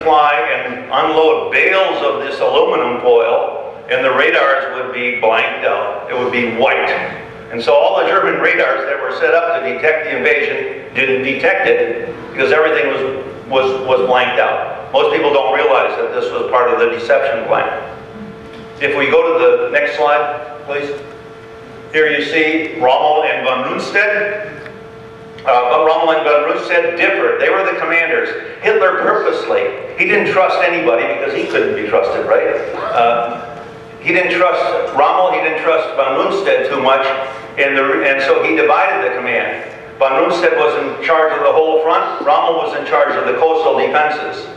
fly and unload bales of this aluminum foil, and the radars would be blanked out. It would be white. And so all the German radars that were set up to detect the invasion didn't detect it because everything was blanked out. Most people don't realize that this was part of the deception plan. If we go to the next slide, please. Here you see Rommel and von Rundstedt. But Rommel and von Rundstedt differed. They were the commanders. Hitler purposely, he didn't trust anybody because he couldn't be trusted, right? He didn't trust Rommel, he didn't trust von Rundstedt too much, and so he divided the command. Von Rundstedt was in charge of the whole front, Rommel was in charge of the coastal defenses.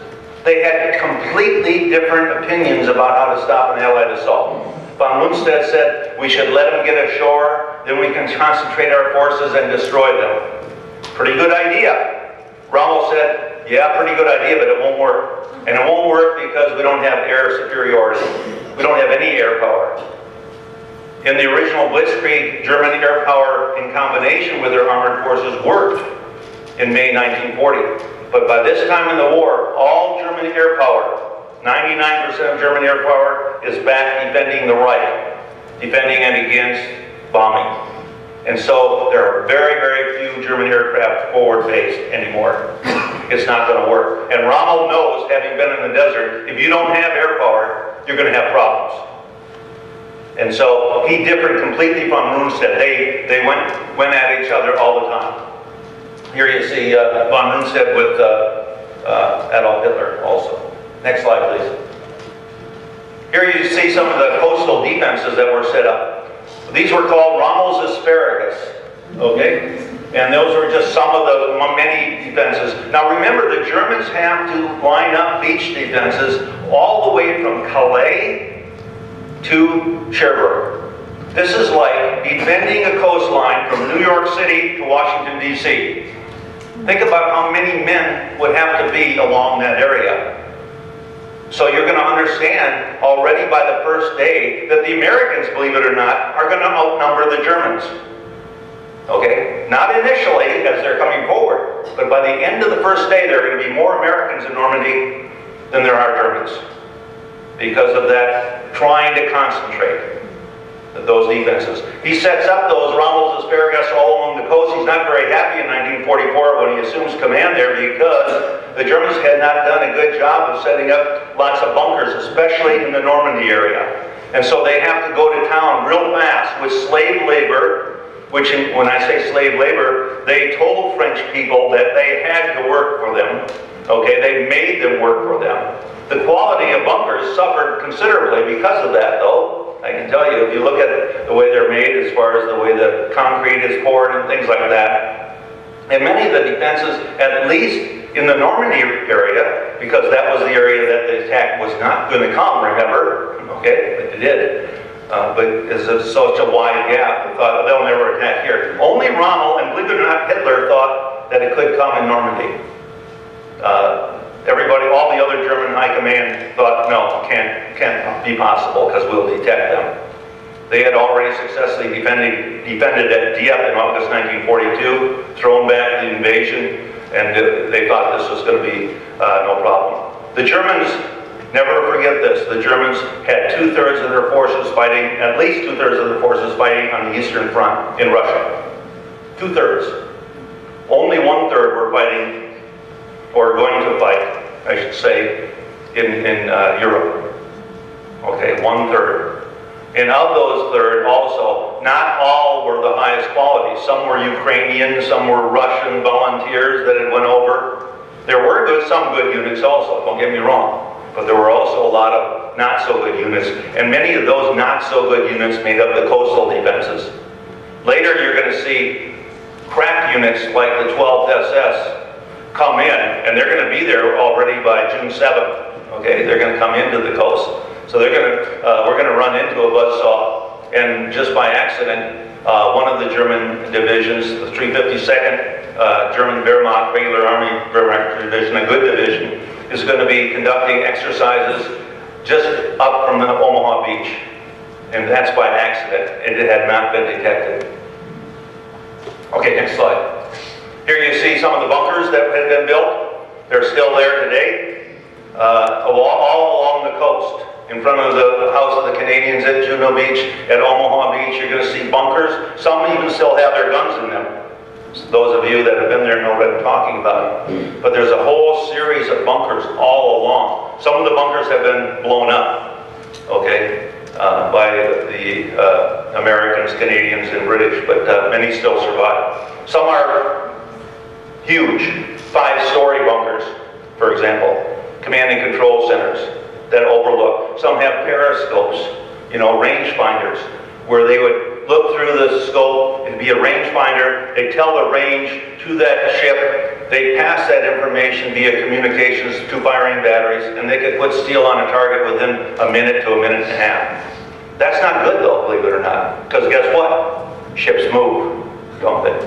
They had completely different opinions about how to stop an Allied assault. Von Rundstedt said, we should let them get ashore, then we can concentrate our forces and destroy them. Pretty good idea. Rommel said, yeah, pretty good idea, but it won't work. And it won't work because we don't have air superiority. We don't have any air power. In the original Blitzkrieg, German air power in combination with their armored forces worked in May 1940. But by this time in the war, all German air power, 99% of German air power is back defending the Reich, defending and against bombing. And so there are very, very few German aircraft forward-based anymore. It's not going to work. And Rommel knows, having been in the desert, if you don't have air power, you're going to have problems. And so he differed completely from Rundstedt. They went at each other all the time. Here you see von Rundstedt with Adolf Hitler also. Next slide, please. Here you see some of the coastal defenses that were set up. These were called Rommel's asparagus, okay? And those were just some of the many defenses. Now remember, the Germans have to line up beach defenses all the way from Calais to Cherbourg. This is like defending a coastline from New York City to Washington, D.C. Think about how many men would have to be along that area. So you're going to understand already by the first day that the Americans, believe it or not, are going to outnumber the Germans. Okay? Not initially as they're coming forward, but by the end of the first day there are going to be more Americans in Normandy than there are Germans. Because of that trying to concentrate those defenses. He sets up those Rommel's asparagus all along the coast. He's not very happy in 1944 when he assumes command there because the Germans had not done a good job of setting up lots of bunkers, especially in the Normandy area. And so they have to go to town real fast with slave labor, which when I say slave labor, they told French people that they had to work for them. Okay, they made them work for them. The quality of bunkers suffered considerably because of that, though. I can tell you, if you look at the way they're made as far as the way the concrete is poured and things like that. And many of the defenses, at least in the Normandy area, because that was the area that the attack was not going to come, remember? Okay, but it did. But it's such a wide gap, they thought they'll never attack here. Only Rommel, and believe it or not, Hitler thought that it could come in Normandy. Everybody, all the other German high command thought, no, can't be possible because we'll detect them. They had already successfully defended at Dieppe in August 1942, thrown back the invasion, and they thought this was going to be no problem. The Germans, never forget this, the Germans had two-thirds of their forces fighting, at least two-thirds of their forces fighting on the Eastern Front in Russia. Two-thirds. Only one-third were fighting or going to fight, I should say, in Europe. Okay, one-third. And of those third also, not all were the highest quality. Some were Ukrainian, some were Russian volunteers that had went over. There were some good units also, don't get me wrong. But there were also a lot of not so good units. And many of those not so good units made up the coastal defenses. Later you're going to see crack units like the 12th SS come in, and they're going to be there already by June 7th. Okay, they're going to come into the coast. So we're going to run into a buzzsaw, and just by accident, one of the German divisions, the 352nd German Wehrmacht, regular Army Wehrmacht division, a good division, is going to be conducting exercises just up from the Omaha Beach. And that's by accident. It had not been detected. Okay, next slide. Here you see some of the bunkers that had been built. They're still there today. all along the coast. In front of the house of the Canadians at Juno Beach, at Omaha Beach, you're going to see bunkers. Some even still have their guns in them. Those of you that have been there know what I'm talking about. But there's a whole series of bunkers all along. Some of the bunkers have been blown up, okay, by the Americans, Canadians, and British, but many still survive. Some are huge, 5-story bunkers, for example, command and control centers that overlook. Some have periscopes, you know, range finders, where they would look through the scope. It'd be a range finder. They tell the range to that ship. They pass that information via communications to firing batteries, and they could put steel on a target within a minute to a minute and a half. That's not good, though, believe it or not, because guess what? Ships move, don't they?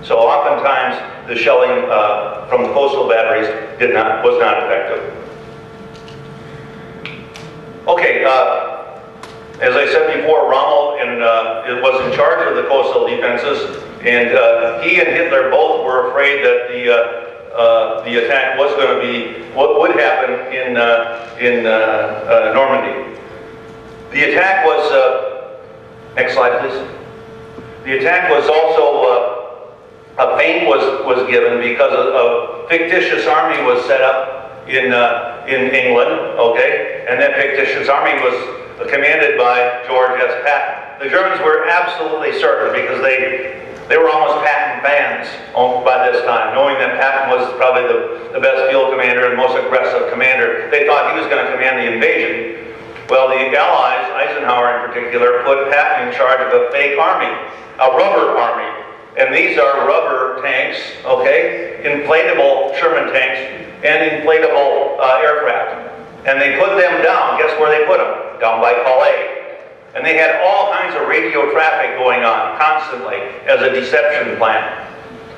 So oftentimes the shelling from the coastal batteries was not effective. Okay, as I said before, Rommel was in charge of the coastal defenses, and he and Hitler both were afraid that the attack was going to be what would happen in Normandy. The attack was, next slide please. The attack was also, a feint was given because a fictitious army was set up in England, okay, and that fictitious army was commanded by George S. Patton. The Germans were absolutely certain, because they were almost Patton fans by this time, knowing that Patton was probably the best field commander and most aggressive commander. They thought he was going to command the invasion. Well, the Allies, Eisenhower in particular, put Patton in charge of a fake army, a rubber army. And these are rubber tanks, okay, inflatable Sherman tanks, and inflatable aircraft. And they put them down. Guess where they put them? Down by Calais. And they had all kinds of radio traffic going on constantly as a deception plan.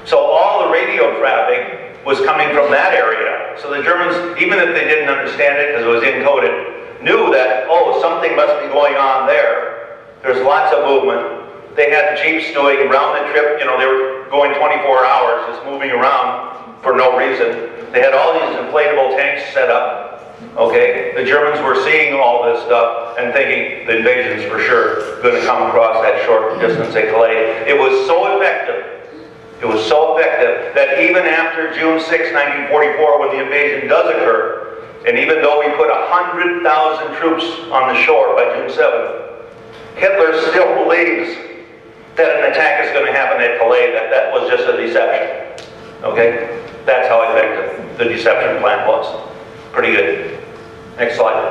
So all the radio traffic was coming from that area. So the Germans, even if they didn't understand it because it was encoded, knew that, oh, something must be going on there. There's lots of movement. They had jeeps doing round the trip, you know, they were going 24 hours, just moving around for no reason. They had all these inflatable tanks set up, okay? The Germans were seeing all this stuff and thinking the invasion's for sure going to come across that short distance at Calais. It was so effective. It was so effective that even after June 6, 1944, when the invasion does occur, and even though we put 100,000 troops on the shore by June 7th, Hitler still believes that an attack is going to happen at Calais, that was just a deception. Okay? That's how effective the deception plan was. Pretty good. Next slide.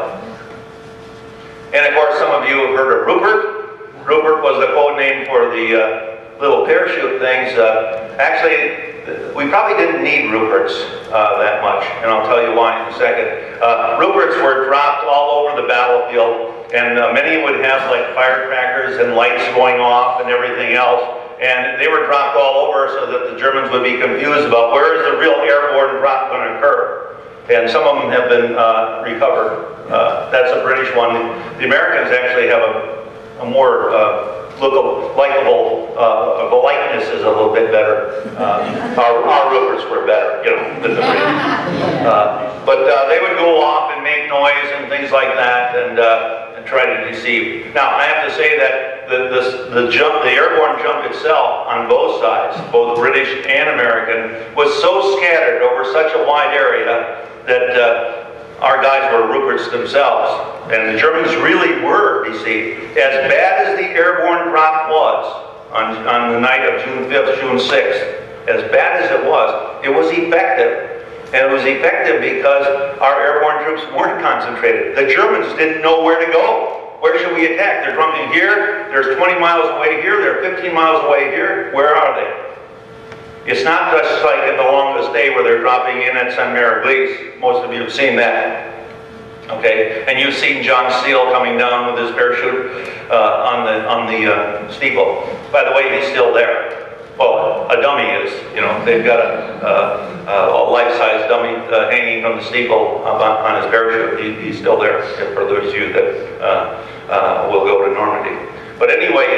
And of course, some of you have heard of Rupert. Rupert was the code name for the little parachute things. Actually, we probably didn't need Ruperts that much, and I'll tell you why in a second. Ruperts were dropped all over the battlefield, and many would have like firecrackers and lights going off and everything else, and they were dropped all over so that the Germans would be confused about where is the real airborne drop going to occur. And some of them have been recovered. That's a British one. The Americans actually have a more likable, the likeness is a little bit better. Our Ruperts were better, you know, than the British. But they would go off and make noise and things like that, and try to deceive. Now, I have to say that the airborne jump itself on both sides, both British and American, was so scattered over such a wide area that our guys were Ruperts themselves, and the Germans really were deceived. As bad as the airborne drop was on the night of June 5th, June 6th, as bad as it was effective. And it was effective because our airborne troops weren't concentrated. The Germans didn't know where to go. Where should we attack? They're dropping here, there's 20 miles away here, they're 15 miles away here. Where are they? It's not just like in the longest day where they're dropping in at Saint-Mère-Église. Most of you have seen that. Okay, and you've seen John Steele coming down with his parachute on the steeple. By the way, he's still there. Well, a dummy is, you know, they've got a life-size dummy hanging from the steeple on his parachute. He's still there, for those of you that will go to Normandy. But anyway,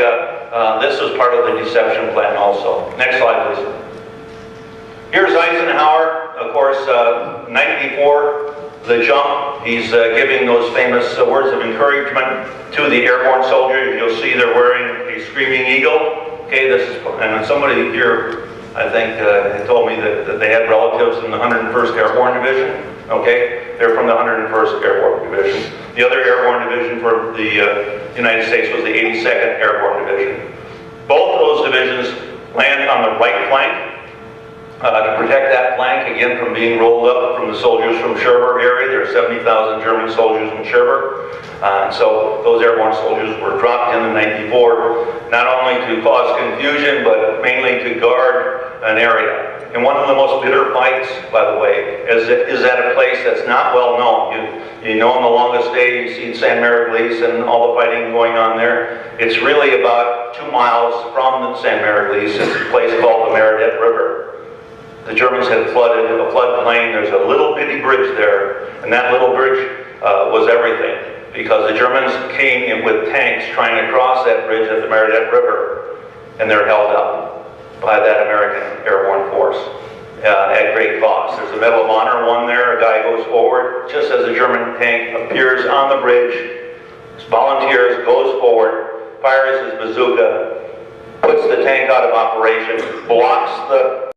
this was part of the deception plan also. Next slide, please. Here's Eisenhower, of course, night before the jump, he's giving those famous words of encouragement to the airborne soldiers. You'll see they're wearing a Screaming Eagle. Okay, this is, and somebody here, I think, told me that they had relatives in the 101st Airborne Division. Okay, they're from the 101st Airborne Division. The other airborne division for the United States was the 82nd Airborne Division. Both of those divisions land on the right flank to protect that flank, again, from being rolled up from the soldiers from Cherbourg area. There are 70,000 German soldiers in Cherbourg. So those airborne soldiers were dropped in the night before, not only to cause confusion, but mainly to guard an area. And one of the most bitter fights, by the way, is at a place that's not well known. You know, on the longest day, you've seen San Miguelis and all the fighting going on there. It's really about 2 miles from San Miguelis. It's a place called the Meredith River. The Germans had flooded a floodplain. There's a little bitty bridge there, and that little bridge was everything, because the Germans came in with tanks trying to cross that bridge at the Meredith River, and they're held up by that American airborne force at great cost. There's a Medal of Honor won there. A guy goes forward just as a German tank appears on the bridge, volunteers, goes forward, fires his bazooka, puts the tank out of operation, blocks the